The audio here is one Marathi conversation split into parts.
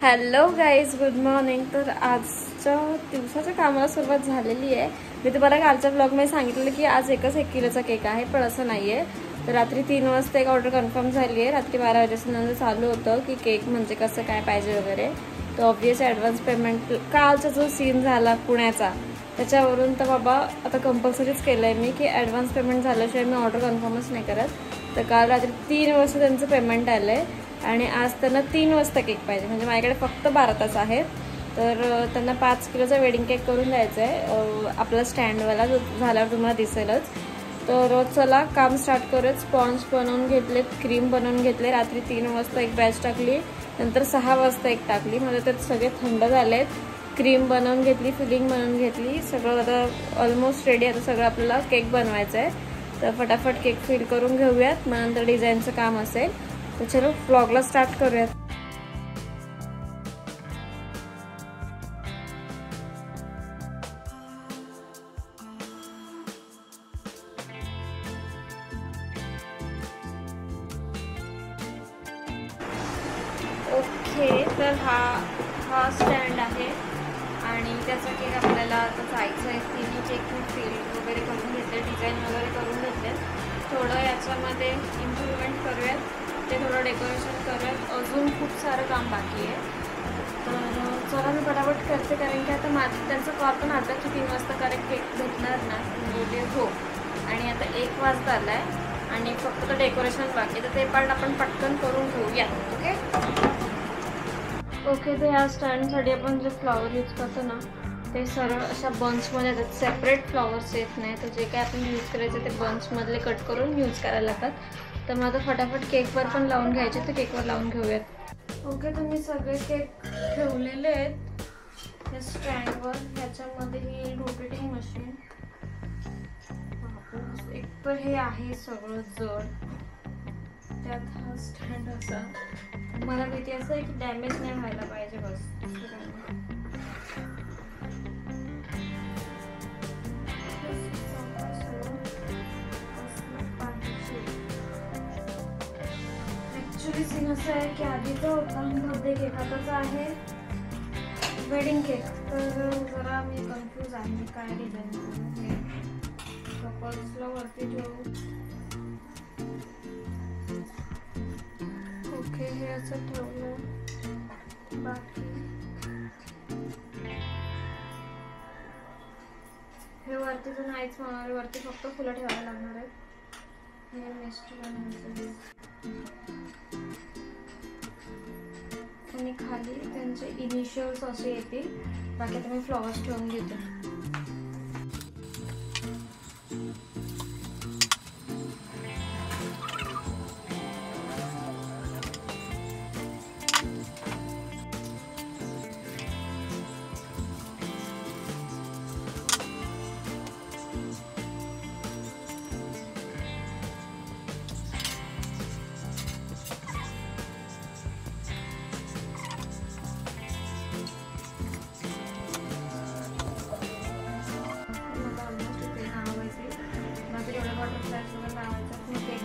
Hello guys, good morning. तर आजच्या दिवसाच्या कामाला सुरुवात झालेली आहे। मी तुम्हाला कालच्या ब्लॉगमध्ये सांगितलं की आज 1 किलोचा केक आहे, पण असं नाहीये। तर रात्री 3 वाजता एक ऑर्डर कन्फर्म झाली आहे। रात्री 12 वाजेपर्यंत चालू होतं की केक म्हणजे कसं काय पाहिजे वगैरे। तर ऑब्वियस ॲडव्हान्स पेमेंट कालचा जो सीन झाला पुण्याचा त्याच्यावरून तर बाबा आता कंपल्सरीच केलंय मी की ॲडव्हान्स पेमेंट झाल्याशिवाय मी ऑर्डर कन्फर्मच नाही करत। तर काल रात्री 3 वाजता त्यांचं पेमेंट आलंय आणि आज त्यांना 3 वाजता केक पाहिजे, म्हणजे माझ्याकडे फक्त 12 तास आहेत। तर त्यांना 5 किलोचा वेडिंग केक करून द्यायचा आहे। आपला स्टँडवाला जो झाल्यावर तुम्हाला दिसेलच। तर चला काम स्टार्ट करूयात। स्पॉन्ज बनवून घेतले, क्रीम बनवून घेतले। रात्री 3 वाजता एक बॅच टाकली, नंतर 6 वाजता एक टाकली, म्हणजे ते सगळे थंड झालेत। क्रीम बनवून घेतली, फिलिंग बनवून घेतली, सगळं आता ऑलमोस्ट रेडी। आता सगळं आपल्याला केक बनवायचं आहे, तर फटाफट केक फिल करून घेऊयात, मग नंतर डिझाईनचं काम असेल। तर चलो व्लॉगला स्टार्ट करूयात। ओके, तर हा स्टँड आहे आणि त्याचा केक आपल्याला आता जायचं आहे। तिन्ही केक मी फिल वगैरे करून घेतले, डिझाईन वगैरे करून घेतले। थोडं याच्यामध्ये इम्प्रूव्हमेंट करूयात, ते थोडं डेकोरेशन करूयात। अजून खूप सारं काम बाकी आहे। तर चला मी फटाफट करते, कारण की आता त्यांचा कॉल पण आता की 3 वाजता करेक्ट केक भेटणार ना, बोलले हो। आणि आता 1 वाजता आला आहे आणि फक्त डेकोरेशन बाकी, तर ते पण आपण पटकन करून घेऊयात। ओके, तर या स्टँडसाठी आपण जे फ्लॉवर यूज करतो ना, ते सरळ अशा बंचमध्ये येतात, सेपरेट फ्लॉवर्स येत नाही। तर जे काय आपण यूज करायचे ते बंचमधले कट करून यूज करायला लागतात। तर मग आता फटाफट केकवर पण लावून घ्यायचे, तर केकवर लावून घेऊयात। ओके, तर मी सगळे केक ठेवलेले आहेत या स्टँडवर। ह्याच्यामध्ये ही रोटेटिंग मशीन, एक तर हे आहे सगळं जड, त्यात हा स्टँड असा। मला भीती असं आहे की डॅमेज नाही व्हायला पाहिजे, बस। ॲक्च्युली सीन असं आहे की आधीचा होता बर्थडे केक, आताचा आहे वेडिंग केक। तर जरा मी कन्फ्यूज आहे काय डिझाईन कपल्सला वरती ठेवू। ओके, हे असं ठेवलं। बाकी हे वरती तर नाहीच होणार, वरती फक्त फुलं ठेवायला लागणार आहेत। हे मिस्टर आणि खाली त्यांचे इनिशियल्स असे येतील। बाकी आता मी फ्लॉवर्स ठेवून घेते।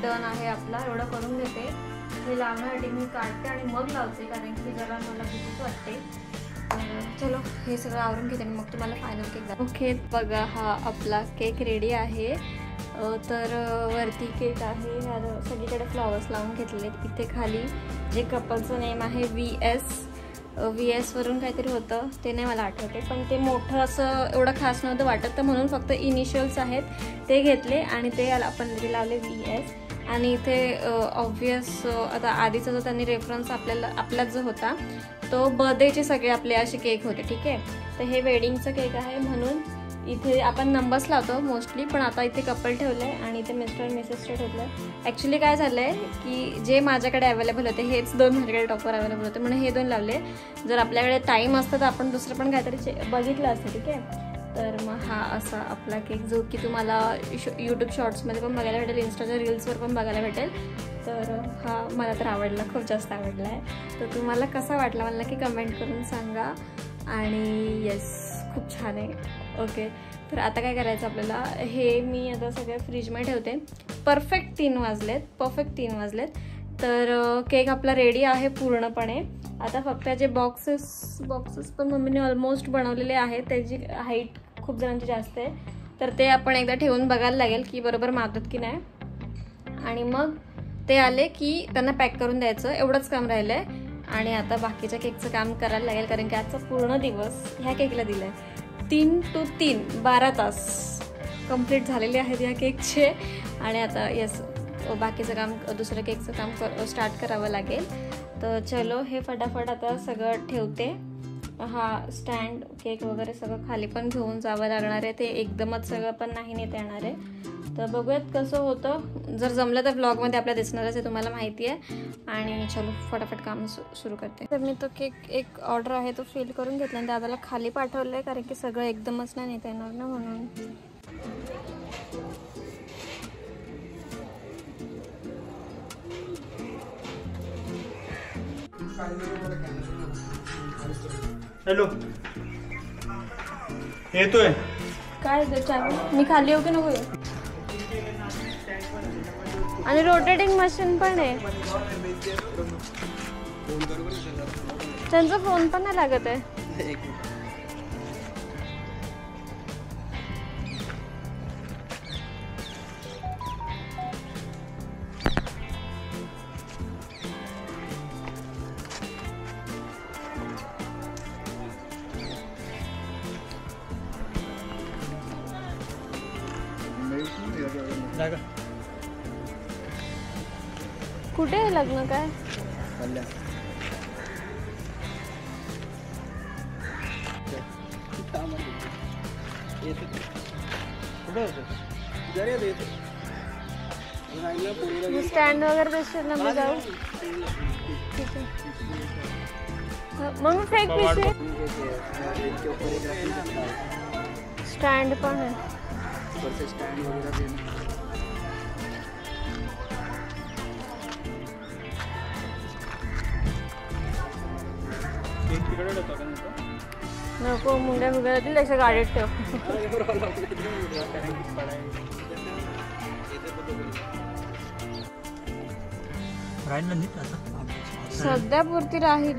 डन आहे आपला, एवढं करून घेते। हे लावण्यासाठी मी काढते आणि मग लावते, कारण की जरा मला भीतीच वाटते। चलो हे सगळं आवरून घेते आणि मग तुम्हाला फायनल केक दाखवते। ओके, बघा हा आपला केक रेडी आहे। तर वरती केक आहे, सगळीकडे फ्लॉवर्स लावून घेतलेले। इथे खाली जे कपलचं नेम आहे VS वरून काहीतरी होतं, ते नाही मला आठवते, पण ते मोठं असं एवढं खास नव्हतं वाटत, तर म्हणून फक्त इनिशियल्स आहेत ते घेतले आणि ते आपण लावले VS। आणि इथे ऑब्वियस आता आधीचा जो त्यांनी रेफरन्स आपल्यात जो होता तो बर्थडेचे सगळे आपले असे केक होते, ठीक आहे। तर हे वेडिंगचं केक आहे, म्हणून इथे आपण नंबर्स लावतो मोस्टली, पण आता इथे कपल ठेवलं आहे आणि इथे मिस्टर मिसेसचं ठेवलं आहे। ॲक्च्युली काय झालं आहे की जे माझ्याकडे अवेलेबल होते हेच 2 माझ्याकडे टॉपर अवेलेबल होते, म्हणून हे 2 लावले। जर आपल्याकडे टाईम असतं तर आपण दुसरं पण काहीतरी बघितलं असतं, ठीक आहे। तर मग हा असा आपला केक, जो की तुम्हाला यूट्यूब शॉर्ट्समध्ये पण बघायला भेटेल, इंस्टाच्या रील्सवर पण बघायला भेटेल। तर हा मला तर आवडला, खूप जास्त आवडला आहे। तर तुम्हाला कसा वाटला मला नक्की कमेंट करून सांगा। आणि येस, खूप छान आहे। ओके, तर आता काय करायचं आपल्याला, हे मी आता सगळं फ्रीजमध्ये ठेवते। परफेक्ट 3 वाजलेत। तर केक आपला रेडी आहे पूर्णपणे। आता फक्त जे बॉक्सेस पण मम्मीने ऑलमोस्ट बनवलेले आहेत. त्याची हाईट खूप जणांची जास्त आहे, तर ते आपण एकदा ठेवून बघायला लागेल की बरोबर मारतात की नाही. आणि मग ते आले की त्यांना पॅक करून द्यायचं, एवढंच काम राहिलं आहे. आणि आता बाकीच्या केकचं काम करायला लागेल, कारण की आजचा पूर्ण दिवस ह्या केकला दिला आहे. 3 to 3 12 तास कंप्लीट झालेले आहेत या केकचे. आणि आता बाकीचं काम, दुसरं केकचं काम स्टार्ट करावं लागेल. तर चलो हे फटाफट आता सगळं ठेवते. हा स्टँड केक वगैरे सगळं खाली पण घेऊन जावं लागणार आहे. ते एकदमच सगळं पण नाही नेता येणार आहे. तर बघूयात कसं होतं. जर जमलं तर ब्लॉगमध्ये आपल्याला दिसणारच आहे, तुम्हाला माहिती आहे. आणि चलो फटाफट काम सुरू करते. तर मी तो केक एक ऑर्डर आहे तो फिल करून घेतला आणि दादाला खाली पाठवलं आहे, कारण की सगळं एकदमच नाही नेता येणार ना म्हणून. हॅलो, येतोय काय मी खाली येऊ की नको येऊ. आणि रोटेटिंग मशीन पण आहे, त्यांचा फोन पण नाही लागत आहे. कुठे आहे लग्न काय? स्टँड वगैरे देशील ना, मी जाऊ. ठीक आहे, मग मी फेक पिशवी. स्टँड पण आहे. नको, मुंग्या मुंग्या जातील, त्याच्या गाडीत ठेव. सध्या पुरती राहील.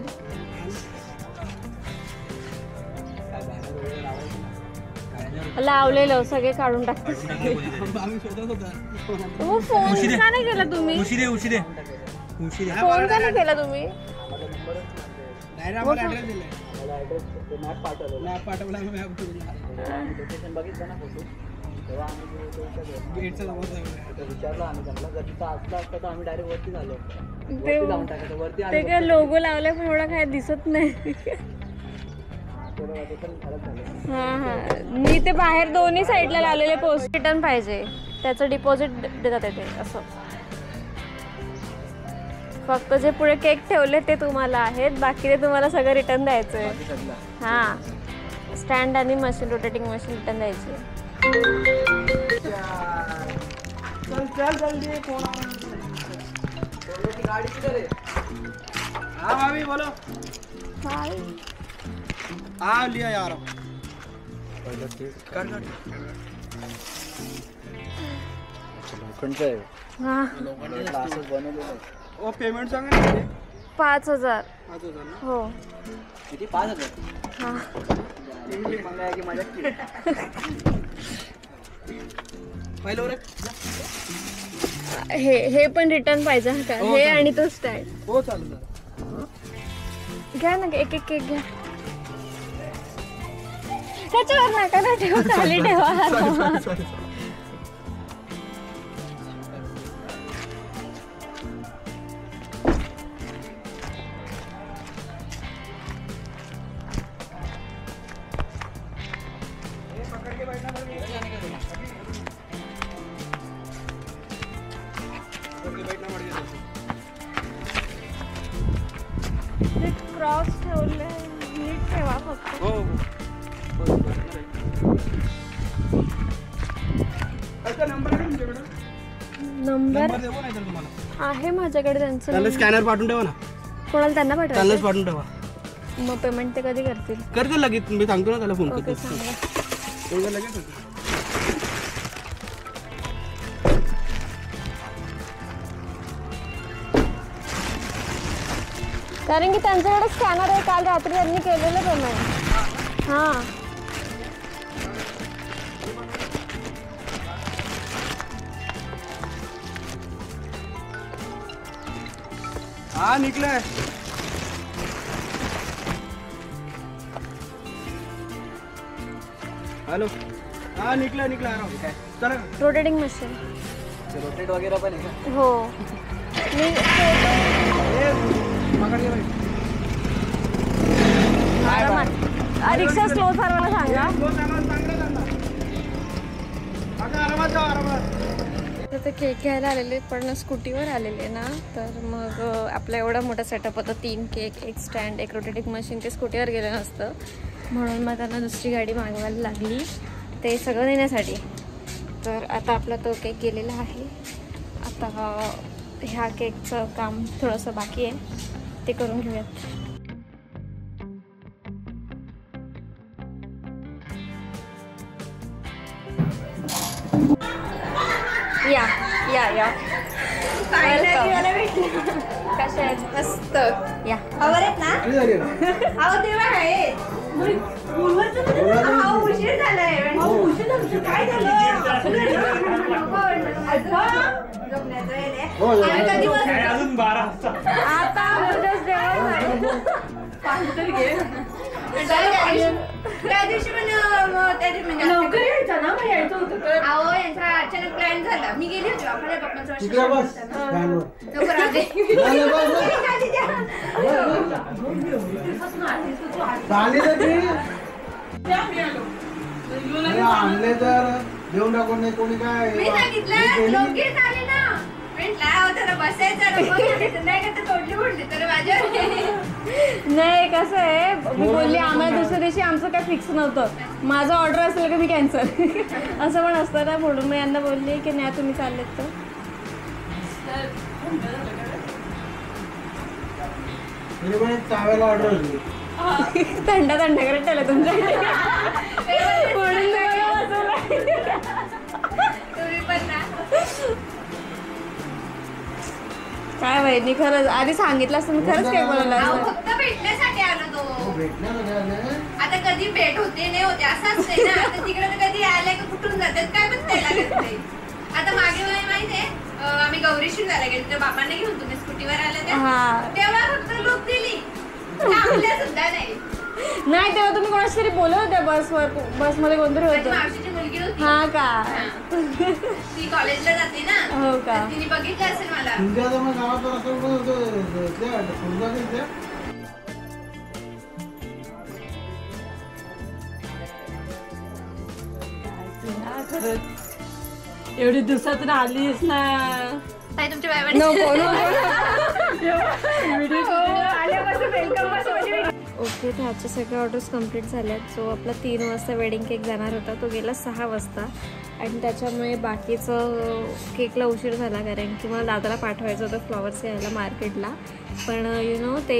लावलेलं सगळे काढून टाकते. फोन का नाही केला तुम्ही? फोन का नाही केला तुम्ही? ते काय लोगो लावलाय पण एवढा काय दिसत नाही. हा हा, मी ते बाहेर दोन्ही साईडला लावलेले पोस्ट रिटर्न पाहिजे, त्याचं डिपॉझिट देतात ते असं. फक्त जे पुढे केक ठेवले ते तुम्हाला आहेत, बाकी ते तुम्हाला सगळं रिटर्न द्यायचं आहे. हां, स्टँड आणि मशीन, रोटेटिंग मशीन रिटर्न द्यायची. लिया यार. ओ पेमेंट सांगा ना. 5,000. हो. किती? 5,000. हां, हे पण रिटर्न पाहिजे का? हे आणि तो स्टँड. हो चालेल. घ्या ना, एक एक केक घ्या. त्याच्यावर नका ना ठेवा, खाली ठेवा. क्रॉस ठेवले, नीट ठेवा फक्त. हो. नंबर आहे माझ्याकडे त्यांचा. त्याला स्कॅनर पाठवून ठेवा ना. कोणाला? त्यांना त्यालाच पाठवून ठेवा. मग पेमेंट ते कधी करतील? करते लगेच, मी सांगतो ना त्याला फोन करते. कारण की त्यांच्याकडे स्कॅनर आहे, काल रात्री त्यांनी केलेलं पेमेंट. हां हाँ निकला है. हेलो. हाँ निकला निकला आ रहा हूँ. चला. Rotating machine. रोटेट वगैरह पण आहे का? हो मी पकड घे आरामात. रिक्षा स्लो चालवायला सांगा. आरामात जाऊ आरामात. तर केक घ्यायला आलेले पण स्कूटीवर आलेले ना, तर मग आपला एवढा मोठा सेटअप होता, 3 केक, 1 स्टँड, 1 रोटेटिंग मशीन, ते स्कूटीवर गेलं नसतं, म्हणून मग त्यांना दुसरी गाडी मागवायला लागली ते सगळं देण्यासाठी. तर आता आपला तो केक गेलेला आहे. आता ह्या केकचं काम थोडंसं बाकी आहे, ते करून घेऊयात. या या या कशा आहेत? मस्त. या खबर आहेत ना? अहो तेव्हा आहे उशीर झालाय. काय झालं? कधी आता त्या दिवशी पण लवकर यायचं ना, यायचं होतं. अहो यांचा अचानक प्लॅन झाला. मी गेली होती आपल्या आणले तर देऊन टाकून नाही कोणी काय. मी सांगितलं लोकेट आले ना, म्हटलं बसायचं नाही का तोडली फोडली तर माझ्यावर. नाही कसं आहे, मी बोलली आम्हाला दुसऱ्या दिवशी आमचं काय फिक्स नव्हतं, माझं ऑर्डर असेल का मी कॅन्सल असं पण असतं ना, म्हणून मी यांना बोलली की नाही तुम्ही चाललेत तर. चावायला ऑर्डर होती. थंड करत ठेवलं तुमच्याकडे म्हणून तुम्ही पण ना. काय वहिनी, खरंच आधी सांगितलं असतं मी खरंच काय बोलायला असतं. फक्त भेटण्यासाठी आलो तो. आता कधी भेट होते नाही होते असं असते ना. आता तिकडे तर कधी आले का कुठून जातात काय पण त्याला लागत नाही. आता मागे मला माहितीये आम्ही गौरीशी जायला गेलो, तर बाबांना घेऊन तुम्ही स्कूटीवर आले तेव्हा फक्त लूक दिली, सुद्धा नाही. नाही तेव्हा तुम्ही कोणाशी तरी बोलत होत्या बसमध्ये कोणतरी होतं. मावशीची मुलगी होती. हा का? ती कॉलेजला जाते ना. हो का? तिने बघितलं असेल मला. एवढी दिवसातून आलीस ना. ताई तुमच्या बाबांनी ओके. तर आजच्या सगळ्या ऑर्डर्स कंप्लीट झाल्यात. सो आपला 3 वाजता वेडिंग केक जाणार होता, तो गेला 6 वाजता आणि त्याच्यामुळे बाकीचं केकला उशीर झाला, कारण की मला दादाला पाठवायचं होतं फ्लॉवर्स घ्यायला मार्केटला, पण ते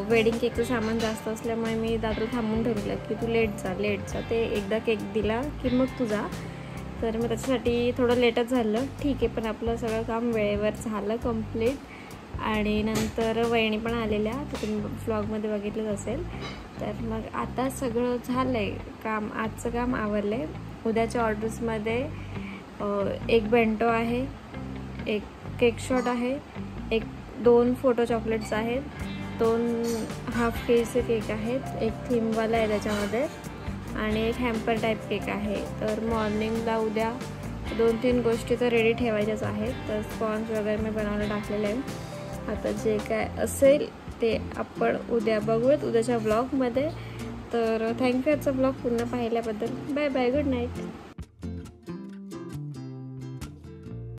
वेडिंग केकचं सामान जास्त असल्यामुळे मी दादाला थांबून ठरवलं की तू लेट जा. ते एकदा केक दिला की मग तू जा. तर मग त्याच्यासाठी थोडं लेटच झालं, ठीक आहे, पण आपलं सगळं काम वेळेवर झालं कंप्लीट. आणि नंतर वहिनी पण आलेल्या, तर तुम्ही व्लॉगमध्ये बघितलंच असेल. तर मग आता सगळं झालं आहे काम, आजचं काम आवरलं आहे. उद्याच्या ऑर्डर्समध्ये 1 बेंटो आहे, 1 केक शॉट आहे, 2 फोटो चॉकलेट्स आहेत, 2 हाफ केजीचे केक आहेत, 1 थीमवाला आहे त्याच्यामध्ये आणि 1 हॅम्पर टाईप केक आहे. तर मॉर्निंगला उद्या 2-3 गोष्टी तर रेडी ठेवायच्याच आहेत. तर स्पॉन्ज वगैरे मी बनवायला टाकलेलं आहे. आता जे काय असेल ते आपण उद्या बघूयात उद्याच्या ब्लॉगमध्ये. तर थँक्यू आजचा ब्लॉग पूर्ण पाहिल्याबद्दल. Bye bye, good night.